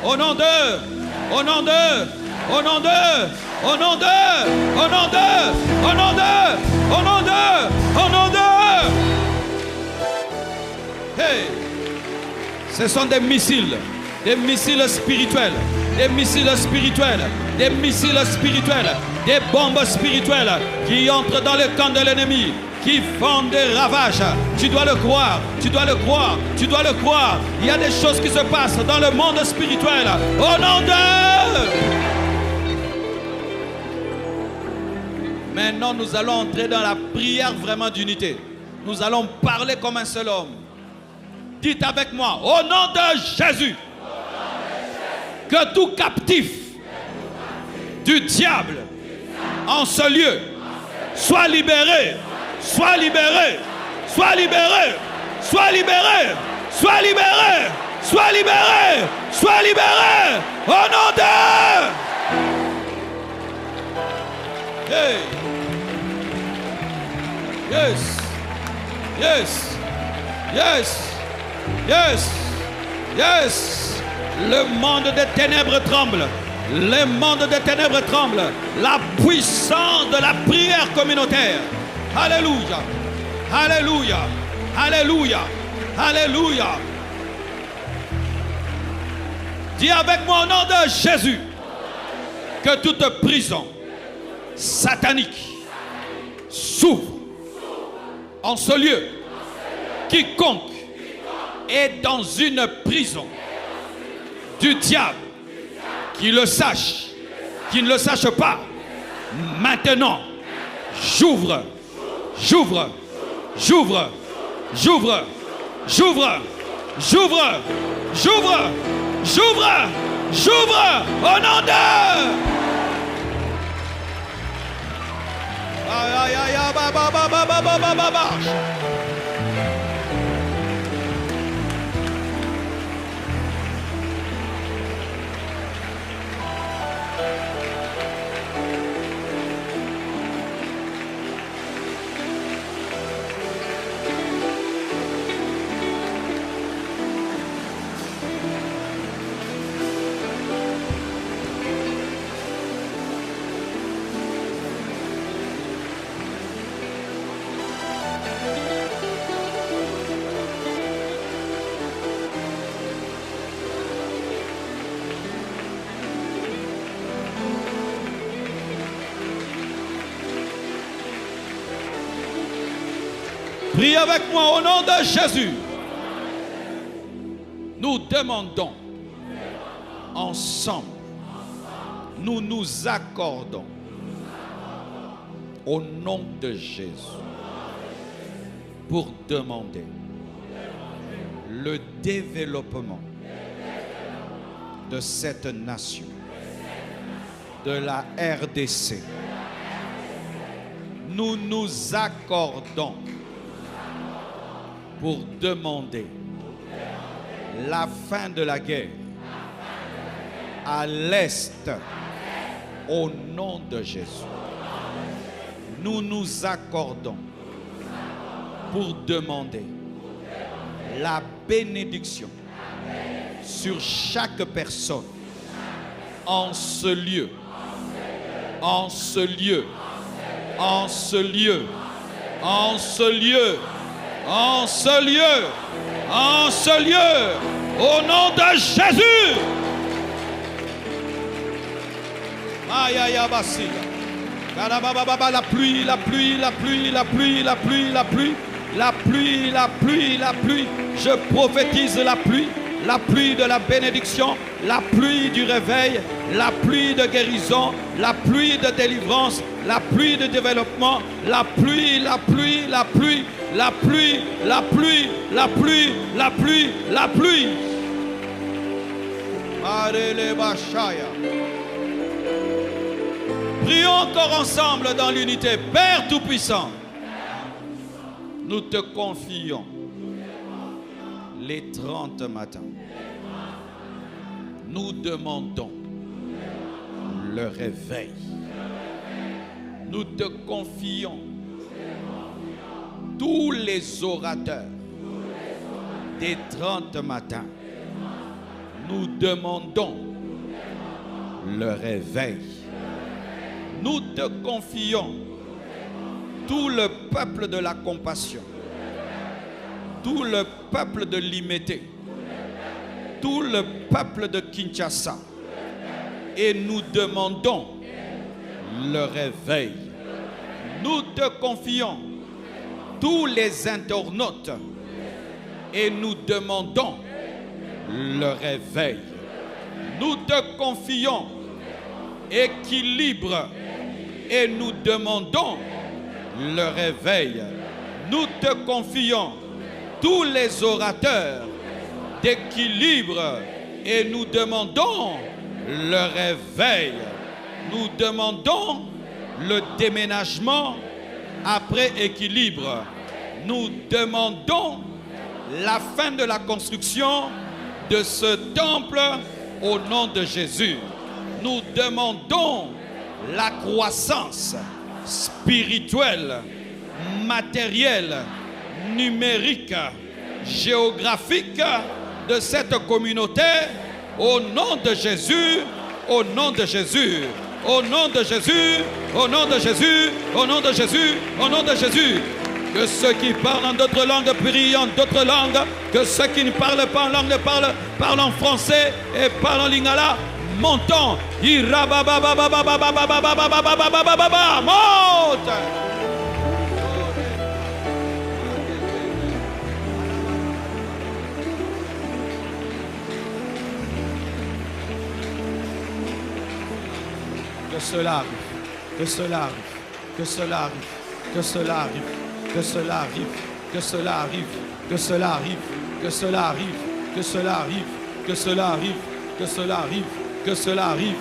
au nom de, au nom de, au nom de, au nom de, au nom de, au nom de, au nom de, au nom de. Hey! Ce sont des missiles spirituels, des missiles spirituels, des missiles spirituels, des bombes spirituelles qui entrent dans le camp de l'ennemi, qui font des ravages. Tu dois le croire, tu dois le croire, tu dois le croire. Il y a des choses qui se passent dans le monde spirituel. Au nom de... Maintenant, nous allons entrer dans la prière vraiment d'unité. Nous allons parler comme un seul homme. Dites avec moi, au nom de Jésus, que tout captif du diable en ce lieu soit libéré, soit libéré, soit libéré, soit libéré, soit libéré, soit libéré, soit libéré, au nom de... Hey! Yes! Yes! Yes! Yes! Yes! Le monde des ténèbres tremble. Le monde des ténèbres tremble. La puissance de la prière communautaire. Alléluia! Alléluia! Alléluia! Alléluia! Dis avec moi au nom de Jésus que toute prison satanique s'ouvre en ce lieu. Quiconque est dans une prison du diable, qu'il le sache, qu'il ne le sache pas, maintenant, j'ouvre, j'ouvre, j'ouvre, j'ouvre, j'ouvre, j'ouvre, j'ouvre, j'ouvre, j'ouvre, au nom de... Aïe, aïe, aïe, ba, ba, ba, ba, ba, ba, ba, ba, ba. Prie avec moi au nom de Jésus. Nous demandons ensemble, nous nous accordons au nom de Jésus pour demander le développement de cette nation, de la RDC. Nous nous accordons pour demander la fin de la guerre à l'Est au nom de Jésus. Nous nous accordons pour demander la bénédiction sur chaque personne en ce lieu, en ce lieu, en ce lieu, en ce lieu, en ce lieu, en ce lieu, au nom de Jésus. Aïe, aïe, aïe, la pluie, la pluie, la pluie, la pluie, la pluie, la pluie, la pluie, la pluie, la pluie. Je prophétise la pluie de la bénédiction, la pluie du réveil, la pluie de guérison, la pluie de délivrance, la pluie de développement, la pluie, la pluie, la pluie, la pluie, la pluie, la pluie, la pluie, la pluie. Prions encore ensemble dans l'unité. Père Tout-Puissant, nous te confions les 30 matins. Nous demandons le réveil. Nous te confions tous les orateurs des 30 matins. nous demandons le réveil. Nous te confions tout le peuple de la compassion, tout le peuple de Limété, tout le peuple de Kinshasa, et nous demandons le réveil. Nous te confions tous les internautes et nous demandons le réveil. Nous te confions équilibre et nous demandons le réveil. Nous te confions tous les orateurs d'équilibre et nous demandons le réveil. Nous demandons le déménagement après équilibre. Nous demandons la fin de la construction de ce temple au nom de Jésus. Nous demandons la croissance spirituelle, matérielle, numérique, géographique de cette communauté au nom de Jésus, au nom de Jésus, au nom de Jésus, au nom de Jésus, au nom de Jésus, au nom de Jésus. Que ceux qui parlent en d'autres langues prient en d'autres langues, que ceux qui ne parlent pas en langue parlent en français et parlent en lingala. Montons. Monte. Que cela arrive, que cela arrive, que cela arrive, que cela arrive, que cela arrive, que cela arrive, que cela arrive, que cela arrive, que cela arrive, que cela arrive, que cela arrive,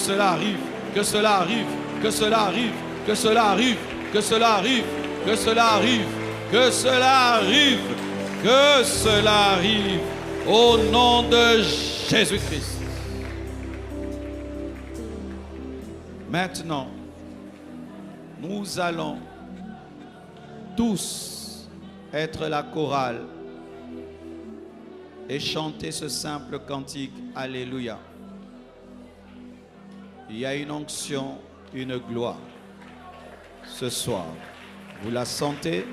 que cela arrive, que cela arrive, que cela arrive, que cela arrive, que cela arrive, que cela arrive, que cela arrive, que cela arrive, que cela arrive, au nom de Jésus-Christ. Maintenant, nous allons tous être la chorale et chanter ce simple cantique. Alléluia. Il y a une onction, une gloire ce soir. Vous la sentez?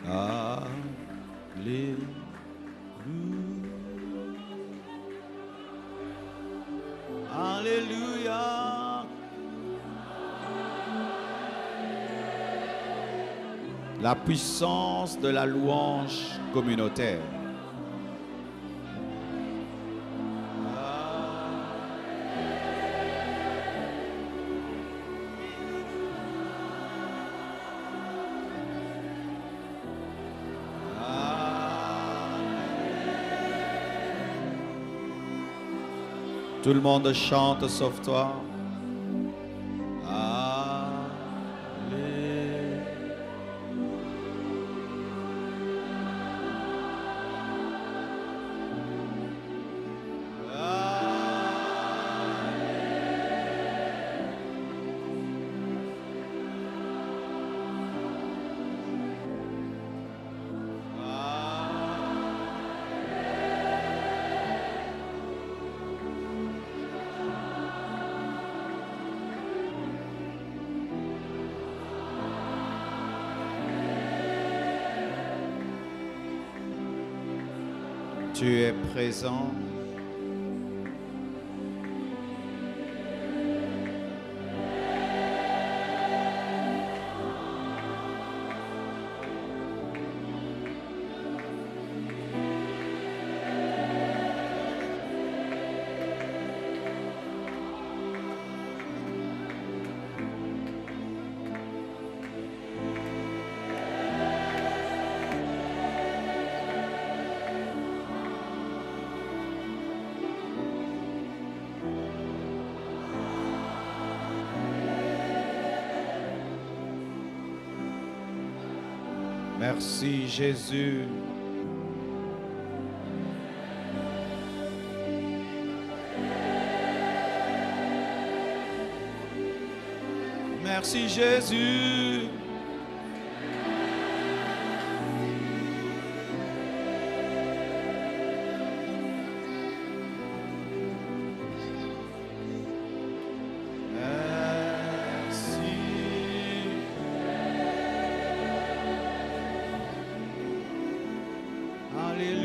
Alléluia. Alléluia. La puissance de la louange communautaire. Tout le monde chante sauf toi. Tu es présent. Merci Jésus. Merci Jésus. Alléluia.